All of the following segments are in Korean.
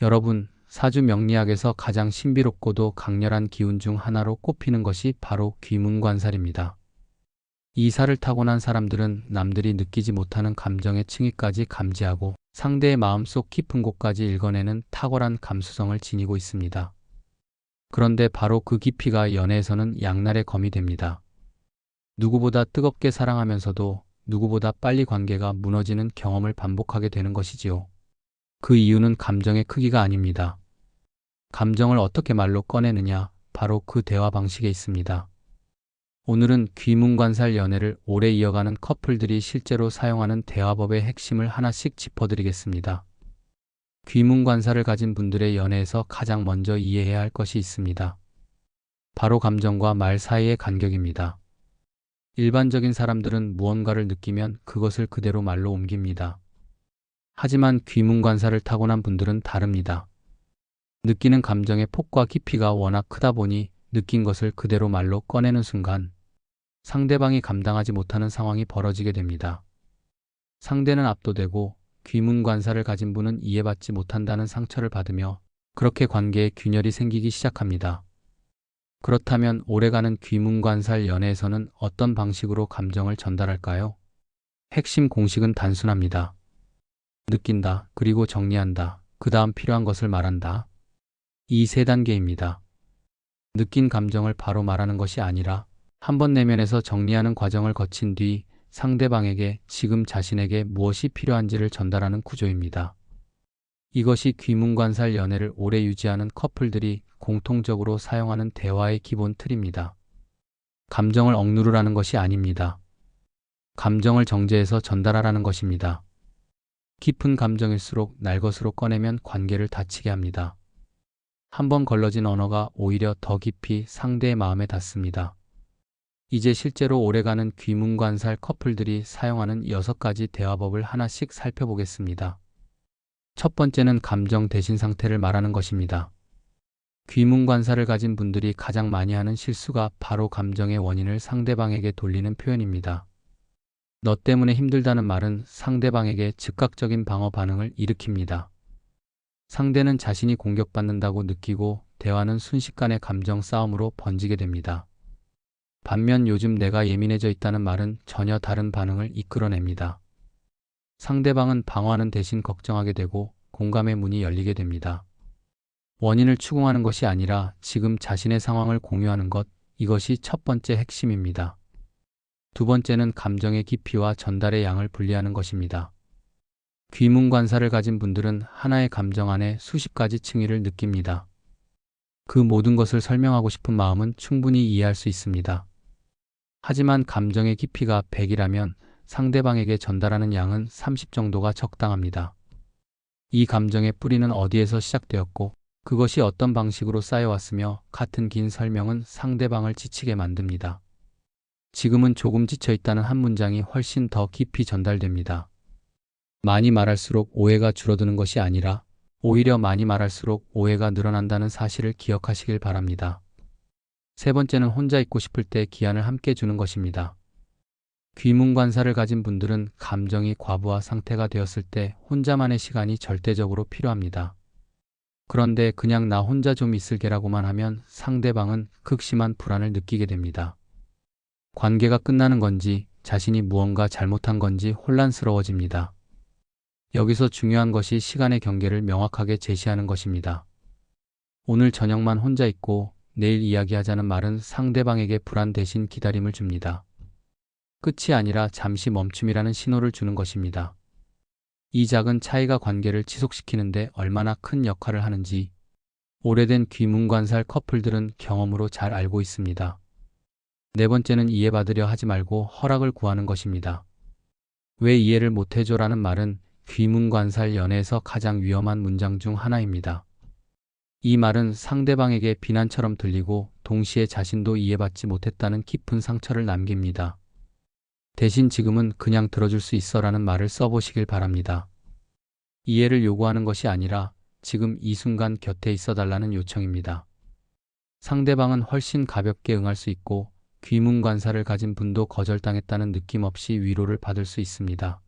여러분, 사주 명리학에서 가장 신비롭고도 강렬한 기운 중 하나로 꼽히는 것이 바로 귀문관살입니다. 이 살을 타고난 사람들은 남들이 느끼지 못하는 감정의 층위까지 감지하고 상대의 마음속 깊은 곳까지 읽어내는 탁월한 감수성을 지니고 있습니다. 그런데 바로 그 깊이가 연애에서는 양날의 검이 됩니다. 누구보다 뜨겁게 사랑하면서도 누구보다 빨리 관계가 무너지는 경험을 반복하게 되는 것이지요. 그 이유는 감정의 크기가 아닙니다. 감정을 어떻게 말로 꺼내느냐, 바로 그 대화 방식에 있습니다. 오늘은 귀문관살 연애를 오래 이어가는 커플들이 실제로 사용하는 대화법의 핵심을 하나씩 짚어드리겠습니다. 귀문관살을 가진 분들의 연애에서 가장 먼저 이해해야 할 것이 있습니다. 바로 감정과 말 사이의 간격입니다. 일반적인 사람들은 무언가를 느끼면 그것을 그대로 말로 옮깁니다. 하지만 귀문관살을 타고난 분들은 다릅니다. 느끼는 감정의 폭과 깊이가 워낙 크다 보니 느낀 것을 그대로 말로 꺼내는 순간 상대방이 감당하지 못하는 상황이 벌어지게 됩니다. 상대는 압도되고 귀문관살을 가진 분은 이해받지 못한다는 상처를 받으며 그렇게 관계에 균열이 생기기 시작합니다. 그렇다면 오래가는 귀문관살 연애에서는 어떤 방식으로 감정을 전달할까요? 핵심 공식은 단순합니다. 느낀다, 그리고 정리한다, 그 다음 필요한 것을 말한다. 이 세 단계입니다. 느낀 감정을 바로 말하는 것이 아니라 한번 내면에서 정리하는 과정을 거친 뒤 상대방에게 지금 자신에게 무엇이 필요한지를 전달하는 구조입니다. 이것이 귀문관살 연애를 오래 유지하는 커플들이 공통적으로 사용하는 대화의 기본 틀입니다. 감정을 억누르라는 것이 아닙니다. 감정을 정제해서 전달하라는 것입니다. 깊은 감정일수록 날 것으로 꺼내면 관계를 다치게 합니다. 한번 걸러진 언어가 오히려 더 깊이 상대의 마음에 닿습니다. 이제 실제로 오래가는 귀문관살 커플들이 사용하는 6가지 대화법을 하나씩 살펴보겠습니다. 첫 번째는 감정 대신 상태를 말하는 것입니다. 귀문관살을 가진 분들이 가장 많이 하는 실수가 바로 감정의 원인을 상대방에게 돌리는 표현입니다. 너 때문에 힘들다는 말은 상대방에게 즉각적인 방어 반응을 일으킵니다. 상대는 자신이 공격받는다고 느끼고 대화는 순식간에 감정 싸움으로 번지게 됩니다. 반면 요즘 내가 예민해져 있다는 말은 전혀 다른 반응을 이끌어냅니다. 상대방은 방어하는 대신 걱정하게 되고 공감의 문이 열리게 됩니다. 원인을 추궁하는 것이 아니라 지금 자신의 상황을 공유하는 것, 이것이 첫 번째 핵심입니다. 두 번째는 감정의 깊이와 전달의 양을 분리하는 것입니다. 귀문관살을 가진 분들은 하나의 감정 안에 수십 가지 층위를 느낍니다. 그 모든 것을 설명하고 싶은 마음은 충분히 이해할 수 있습니다. 하지만 감정의 깊이가 100이라면 상대방에게 전달하는 양은 30 정도가 적당합니다. 이 감정의 뿌리는 어디에서 시작되었고 그것이 어떤 방식으로 쌓여왔으며 같은 긴 설명은 상대방을 지치게 만듭니다. 지금은 조금 지쳐있다는 한 문장이 훨씬 더 깊이 전달됩니다. 많이 말할수록 오해가 줄어드는 것이 아니라 오히려 많이 말할수록 오해가 늘어난다는 사실을 기억하시길 바랍니다. 세 번째는 혼자 있고 싶을 때 기한을 함께 주는 것입니다. 귀문관살을 가진 분들은 감정이 과부하 상태가 되었을 때 혼자만의 시간이 절대적으로 필요합니다. 그런데 그냥 나 혼자 좀 있을게라고만 하면 상대방은 극심한 불안을 느끼게 됩니다. 관계가 끝나는 건지 자신이 무언가 잘못한 건지 혼란스러워집니다. 여기서 중요한 것이 시간의 경계를 명확하게 제시하는 것입니다. 오늘 저녁만 혼자 있고 내일 이야기하자는 말은 상대방에게 불안 대신 기다림을 줍니다. 끝이 아니라 잠시 멈춤이라는 신호를 주는 것입니다. 이 작은 차이가 관계를 지속시키는데 얼마나 큰 역할을 하는지 오래된 귀문관살 커플들은 경험으로 잘 알고 있습니다. 네 번째는 이해받으려 하지 말고 허락을 구하는 것입니다. 왜 이해를 못해줘라는 말은 귀문관살 연애에서 가장 위험한 문장 중 하나입니다. 이 말은 상대방에게 비난처럼 들리고 동시에 자신도 이해받지 못했다는 깊은 상처를 남깁니다. 대신 지금은 그냥 들어줄 수 있어라는 말을 써보시길 바랍니다. 이해를 요구하는 것이 아니라 지금 이 순간 곁에 있어달라는 요청입니다. 상대방은 훨씬 가볍게 응할 수 있고 귀문관살을 가진 분도 거절당했다는 느낌 없이 위로를 받을 수 있습니다.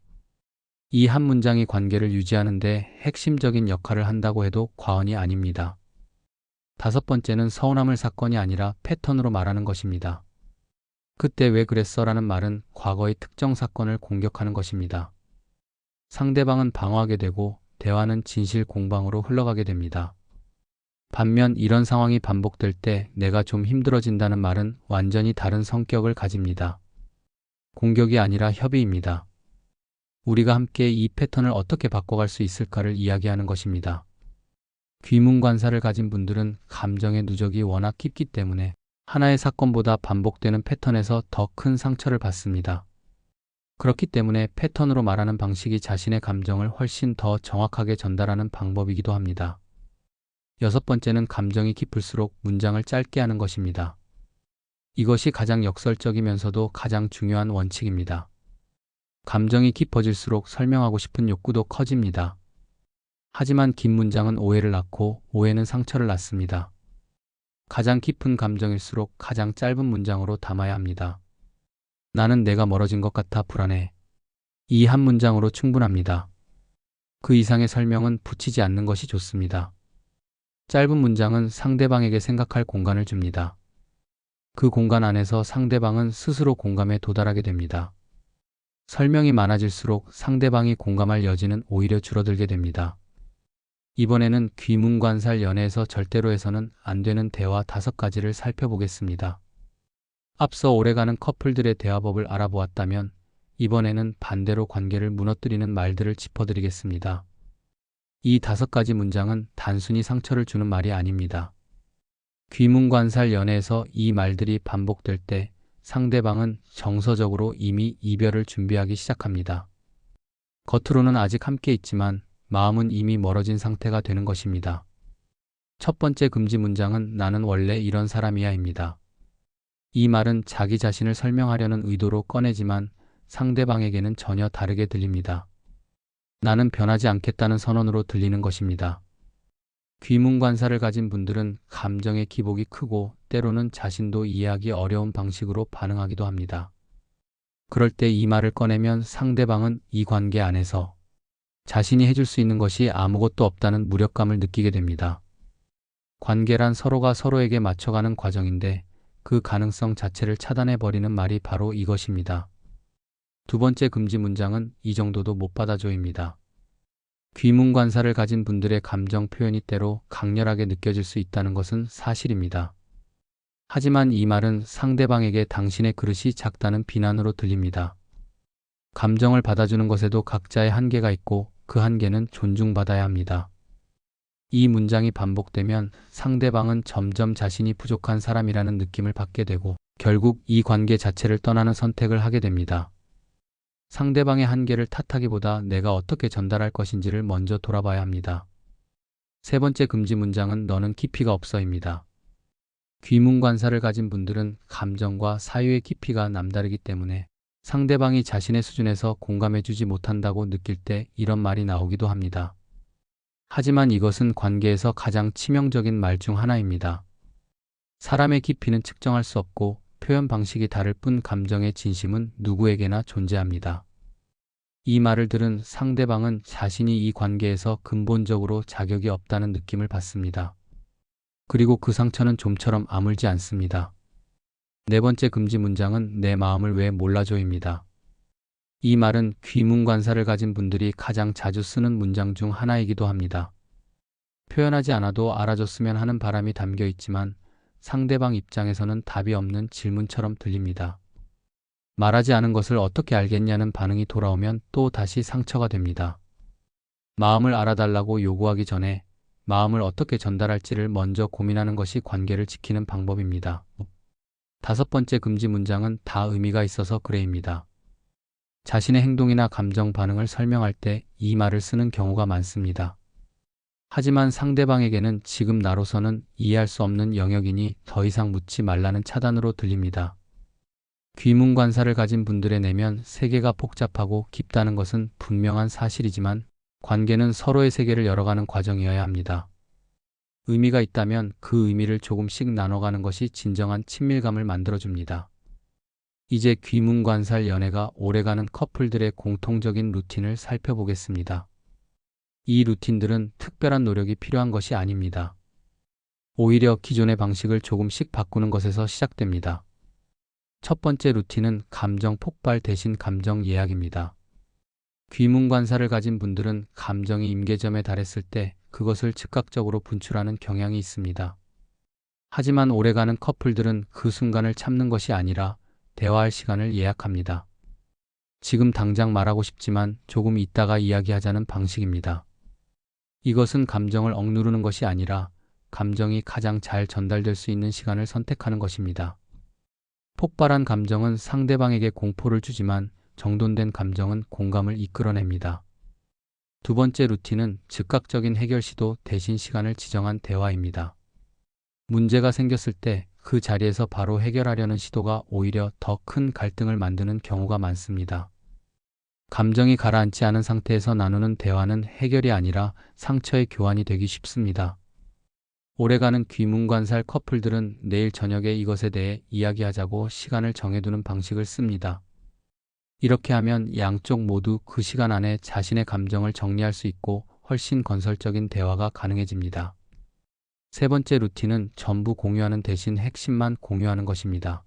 이 한 문장이 관계를 유지하는 데 핵심적인 역할을 한다고 해도 과언이 아닙니다. 다섯 번째는 서운함을 사건이 아니라 패턴으로 말하는 것입니다. 그때 왜 그랬어? 라는 말은 과거의 특정 사건을 공격하는 것입니다. 상대방은 방어하게 되고 대화는 진실 공방으로 흘러가게 됩니다. 반면 이런 상황이 반복될 때 내가 좀 힘들어진다는 말은 완전히 다른 성격을 가집니다. 공격이 아니라 협의입니다. 우리가 함께 이 패턴을 어떻게 바꿔갈 수 있을까를 이야기하는 것입니다. 귀문관사를 가진 분들은 감정의 누적이 워낙 깊기 때문에 하나의 사건보다 반복되는 패턴에서 더 큰 상처를 받습니다. 그렇기 때문에 패턴으로 말하는 방식이 자신의 감정을 훨씬 더 정확하게 전달하는 방법이기도 합니다. 여섯 번째는 감정이 깊을수록 문장을 짧게 하는 것입니다. 이것이 가장 역설적이면서도 가장 중요한 원칙입니다. 감정이 깊어질수록 설명하고 싶은 욕구도 커집니다. 하지만 긴 문장은 오해를 낳고 오해는 상처를 낳습니다. 가장 깊은 감정일수록 가장 짧은 문장으로 담아야 합니다. 나는 내가 멀어진 것 같아 불안해. 이 한 문장으로 충분합니다. 그 이상의 설명은 붙이지 않는 것이 좋습니다. 짧은 문장은 상대방에게 생각할 공간을 줍니다. 그 공간 안에서 상대방은 스스로 공감에 도달하게 됩니다. 설명이 많아질수록 상대방이 공감할 여지는 오히려 줄어들게 됩니다. 이번에는 귀문관살 연애에서 절대로 해서는 안 되는 대화 5가지를 살펴보겠습니다. 앞서 오래가는 커플들의 대화법을 알아보았다면 이번에는 반대로 관계를 무너뜨리는 말들을 짚어드리겠습니다. 이 5가지 문장은 단순히 상처를 주는 말이 아닙니다. 귀문관살 연애에서 이 말들이 반복될 때 상대방은 정서적으로 이미 이별을 준비하기 시작합니다. 겉으로는 아직 함께 있지만 마음은 이미 멀어진 상태가 되는 것입니다. 첫 번째 금지 문장은 나는 원래 이런 사람이야입니다. 이 말은 자기 자신을 설명하려는 의도로 꺼내지만 상대방에게는 전혀 다르게 들립니다. 나는 변하지 않겠다는 선언으로 들리는 것입니다. 귀문관사를 가진 분들은 감정의 기복이 크고 때로는 자신도 이해하기 어려운 방식으로 반응하기도 합니다. 그럴 때 이 말을 꺼내면 상대방은 이 관계 안에서 자신이 해줄 수 있는 것이 아무것도 없다는 무력감을 느끼게 됩니다. 관계란 서로가 서로에게 맞춰가는 과정인데 그 가능성 자체를 차단해버리는 말이 바로 이것입니다. 두 번째 금지 문장은 이 정도도 못 받아줘입니다. 귀문관사를 가진 분들의 감정 표현이 때로 강렬하게 느껴질 수 있다는 것은 사실입니다. 하지만 이 말은 상대방에게 당신의 그릇이 작다는 비난으로 들립니다. 감정을 받아주는 것에도 각자의 한계가 있고 그 한계는 존중받아야 합니다. 이 문장이 반복되면 상대방은 점점 자신이 부족한 사람이라는 느낌을 받게 되고 결국 이 관계 자체를 떠나는 선택을 하게 됩니다. 상대방의 한계를 탓하기보다 내가 어떻게 전달할 것인지를 먼저 돌아봐야 합니다. 세 번째 금지 문장은 너는 깊이가 없어입니다. 귀문관사를 가진 분들은 감정과 사유의 깊이가 남다르기 때문에 상대방이 자신의 수준에서 공감해주지 못한다고 느낄 때 이런 말이 나오기도 합니다. 하지만 이것은 관계에서 가장 치명적인 말 중 하나입니다. 사람의 깊이는 측정할 수 없고 표현 방식이 다를 뿐 감정의 진심은 누구에게나 존재합니다. 이 말을 들은 상대방은 자신이 이 관계에서 근본적으로 자격이 없다는 느낌을 받습니다. 그리고 그 상처는 좀처럼 아물지 않습니다. 네 번째 금지 문장은 내 마음을 왜 몰라줘입니다. 이 말은 귀문관사를 가진 분들이 가장 자주 쓰는 문장 중 하나이기도 합니다. 표현하지 않아도 알아줬으면 하는 바람이 담겨 있지만 상대방 입장에서는 답이 없는 질문처럼 들립니다. 말하지 않은 것을 어떻게 알겠냐는 반응이 돌아오면 또 다시 상처가 됩니다. 마음을 알아달라고 요구하기 전에 마음을 어떻게 전달할지를 먼저 고민하는 것이 관계를 지키는 방법입니다. 다섯 번째 금지 문장은 다 의미가 있어서 그래입니다. 자신의 행동이나 감정 반응을 설명할 때 이 말을 쓰는 경우가 많습니다. 하지만 상대방에게는 지금 나로서는 이해할 수 없는 영역이니 더 이상 묻지 말라는 차단으로 들립니다. 귀문관사를 가진 분들의 내면 세계가 복잡하고 깊다는 것은 분명한 사실이지만 관계는 서로의 세계를 열어가는 과정이어야 합니다. 의미가 있다면 그 의미를 조금씩 나눠가는 것이 진정한 친밀감을 만들어줍니다. 이제 귀문관살 연애가 오래가는 커플들의 공통적인 루틴을 살펴보겠습니다. 이 루틴들은 특별한 노력이 필요한 것이 아닙니다. 오히려 기존의 방식을 조금씩 바꾸는 것에서 시작됩니다. 첫 번째 루틴은 감정 폭발 대신 감정 예약입니다. 귀문관사를 가진 분들은 감정이 임계점에 달했을 때 그것을 즉각적으로 분출하는 경향이 있습니다. 하지만 오래가는 커플들은 그 순간을 참는 것이 아니라 대화할 시간을 예약합니다. 지금 당장 말하고 싶지만 조금 있다가 이야기하자는 방식입니다. 이것은 감정을 억누르는 것이 아니라 감정이 가장 잘 전달될 수 있는 시간을 선택하는 것입니다. 폭발한 감정은 상대방에게 공포를 주지만 정돈된 감정은 공감을 이끌어냅니다. 두 번째 루틴은 즉각적인 해결 시도 대신 시간을 지정한 대화입니다. 문제가 생겼을 때 그 자리에서 바로 해결하려는 시도가 오히려 더 큰 갈등을 만드는 경우가 많습니다. 감정이 가라앉지 않은 상태에서 나누는 대화는 해결이 아니라 상처의 교환이 되기 쉽습니다. 오래가는 귀문관살 커플들은 내일 저녁에 이것에 대해 이야기하자고 시간을 정해두는 방식을 씁니다. 이렇게 하면 양쪽 모두 그 시간 안에 자신의 감정을 정리할 수 있고 훨씬 건설적인 대화가 가능해집니다. 세 번째 루틴은 전부 공유하는 대신 핵심만 공유하는 것입니다.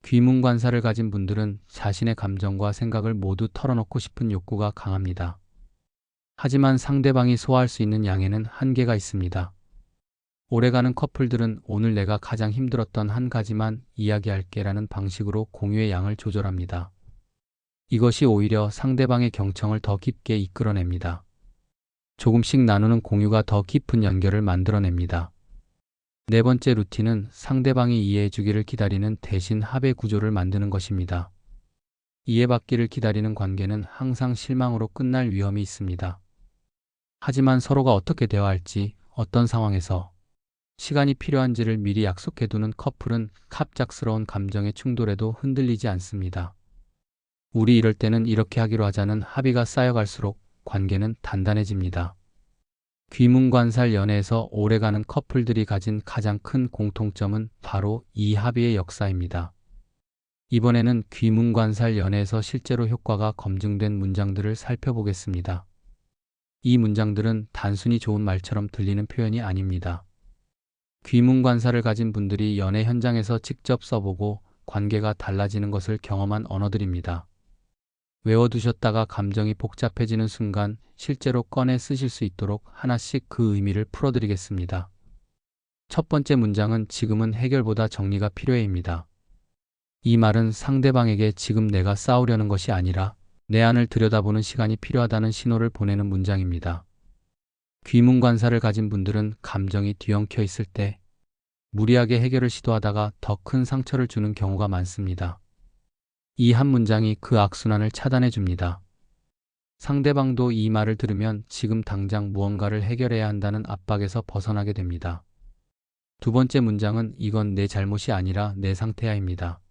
귀문관사를 가진 분들은 자신의 감정과 생각을 모두 털어놓고 싶은 욕구가 강합니다. 하지만 상대방이 소화할 수 있는 양에는 한계가 있습니다. 오래가는 커플들은 오늘 내가 가장 힘들었던 한 가지만 이야기할게라는 방식으로 공유의 양을 조절합니다. 이것이 오히려 상대방의 경청을 더 깊게 이끌어냅니다. 조금씩 나누는 공유가 더 깊은 연결을 만들어냅니다. 네 번째 루틴은 상대방이 이해해 주기를 기다리는 대신 합의 구조를 만드는 것입니다. 이해받기를 기다리는 관계는 항상 실망으로 끝날 위험이 있습니다. 하지만 서로가 어떻게 대화할지, 어떤 상황에서 시간이 필요한지를 미리 약속해두는 커플은 갑작스러운 감정의 충돌에도 흔들리지 않습니다. 우리 이럴 때는 이렇게 하기로 하자는 합의가 쌓여갈수록 관계는 단단해집니다. 귀문관살 연애에서 오래가는 커플들이 가진 가장 큰 공통점은 바로 이 합의의 역사입니다. 이번에는 귀문관살 연애에서 실제로 효과가 검증된 문장들을 살펴보겠습니다. 이 문장들은 단순히 좋은 말처럼 들리는 표현이 아닙니다. 귀문관사를 가진 분들이 연애 현장에서 직접 써보고 관계가 달라지는 것을 경험한 언어들입니다. 외워두셨다가 감정이 복잡해지는 순간 실제로 꺼내 쓰실 수 있도록 하나씩 그 의미를 풀어드리겠습니다. 첫 번째 문장은 지금은 해결보다 정리가 필요해입니다. 이 말은 상대방에게 지금 내가 싸우려는 것이 아니라 내 안을 들여다보는 시간이 필요하다는 신호를 보내는 문장입니다. 귀문관사를 가진 분들은 감정이 뒤엉켜 있을 때 무리하게 해결을 시도하다가 더 큰 상처를 주는 경우가 많습니다. 이 한 문장이 그 악순환을 차단해 줍니다. 상대방도 이 말을 들으면 지금 당장 무언가를 해결해야 한다는 압박에서 벗어나게 됩니다. 두 번째 문장은 이건 내 잘못이 아니라 내 상태야입니다.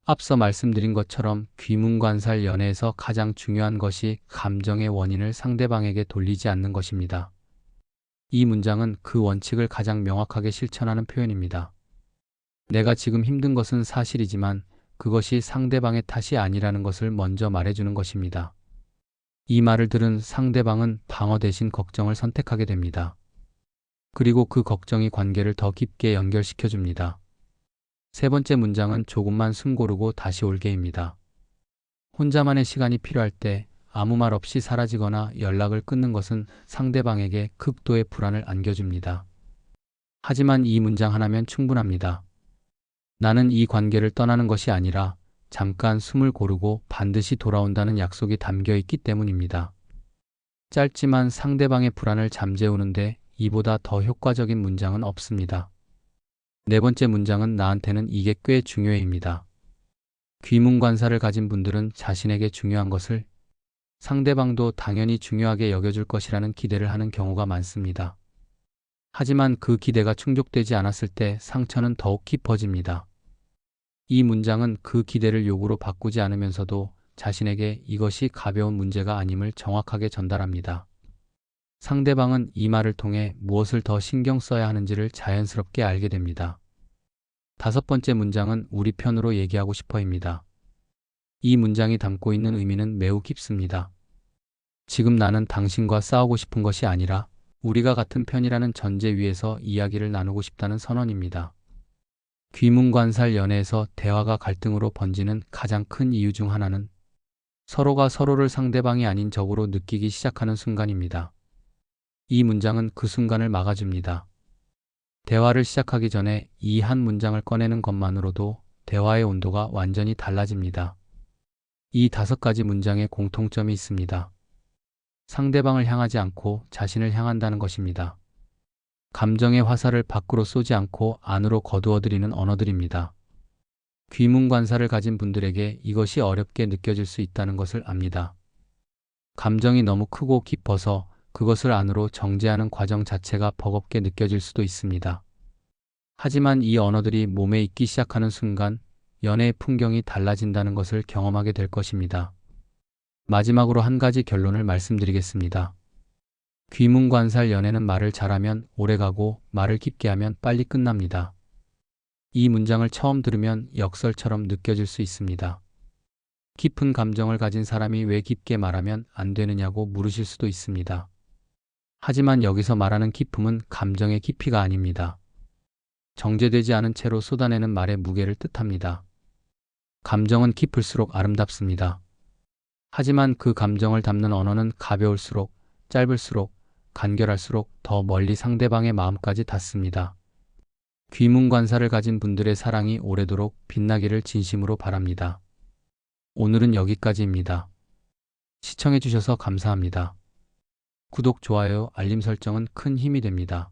앞서 말씀드린 것처럼 귀문관살 연애에서 가장 중요한 것이 감정의 원인을 상대방에게 돌리지 않는 것입니다. 이 문장은 그 원칙을 가장 명확하게 실천하는 표현입니다. 내가 지금 힘든 것은 사실이지만 그것이 상대방의 탓이 아니라는 것을 먼저 말해주는 것입니다. 이 말을 들은 상대방은 방어 대신 걱정을 선택하게 됩니다. 그리고 그 걱정이 관계를 더 깊게 연결시켜줍니다. 세 번째 문장은 조금만 숨 고르고 다시 올게입니다. 혼자만의 시간이 필요할 때 아무 말 없이 사라지거나 연락을 끊는 것은 상대방에게 극도의 불안을 안겨줍니다. 하지만 이 문장 하나면 충분합니다. 나는 이 관계를 떠나는 것이 아니라 잠깐 숨을 고르고 반드시 돌아온다는 약속이 담겨 있기 때문입니다. 짧지만 상대방의 불안을 잠재우는데 이보다 더 효과적인 문장은 없습니다. 네 번째 문장은 나한테는 이게 꽤 중요해입니다. 귀문관사를 가진 분들은 자신에게 중요한 것을 상대방도 당연히 중요하게 여겨줄 것이라는 기대를 하는 경우가 많습니다. 하지만 그 기대가 충족되지 않았을 때 상처는 더욱 깊어집니다. 이 문장은 그 기대를 요구로 바꾸지 않으면서도 자신에게 이것이 가벼운 문제가 아님을 정확하게 전달합니다. 상대방은 이 말을 통해 무엇을 더 신경 써야 하는지를 자연스럽게 알게 됩니다. 다섯 번째 문장은 우리 편으로 얘기하고 싶어입니다. 이 문장이 담고 있는 의미는 매우 깊습니다. 지금 나는 당신과 싸우고 싶은 것이 아니라 우리가 같은 편이라는 전제 위에서 이야기를 나누고 싶다는 선언입니다. 귀문관살 연애에서 대화가 갈등으로 번지는 가장 큰 이유 중 하나는 서로가 서로를 상대방이 아닌 적으로 느끼기 시작하는 순간입니다. 이 문장은 그 순간을 막아줍니다. 대화를 시작하기 전에 이 한 문장을 꺼내는 것만으로도 대화의 온도가 완전히 달라집니다. 이 다섯 가지 문장에 공통점이 있습니다. 상대방을 향하지 않고 자신을 향한다는 것입니다. 감정의 화살을 밖으로 쏘지 않고 안으로 거두어들이는 언어들입니다. 귀문관사를 가진 분들에게 이것이 어렵게 느껴질 수 있다는 것을 압니다. 감정이 너무 크고 깊어서 그것을 안으로 정제하는 과정 자체가 버겁게 느껴질 수도 있습니다. 하지만 이 언어들이 몸에 익기 시작하는 순간 연애의 풍경이 달라진다는 것을 경험하게 될 것입니다. 마지막으로 한 가지 결론을 말씀드리겠습니다. 귀문관살 연애는 말을 잘하면 오래가고 말을 깊게 하면 빨리 끝납니다. 이 문장을 처음 들으면 역설처럼 느껴질 수 있습니다. 깊은 감정을 가진 사람이 왜 깊게 말하면 안 되느냐고 물으실 수도 있습니다. 하지만 여기서 말하는 깊음은 감정의 깊이가 아닙니다. 정제되지 않은 채로 쏟아내는 말의 무게를 뜻합니다. 감정은 깊을수록 아름답습니다. 하지만 그 감정을 담는 언어는 가벼울수록, 짧을수록, 간결할수록 더 멀리 상대방의 마음까지 닿습니다. 귀문관사를 가진 분들의 사랑이 오래도록 빛나기를 진심으로 바랍니다. 오늘은 여기까지입니다. 시청해주셔서 감사합니다. 구독, 좋아요, 알림 설정은 큰 힘이 됩니다.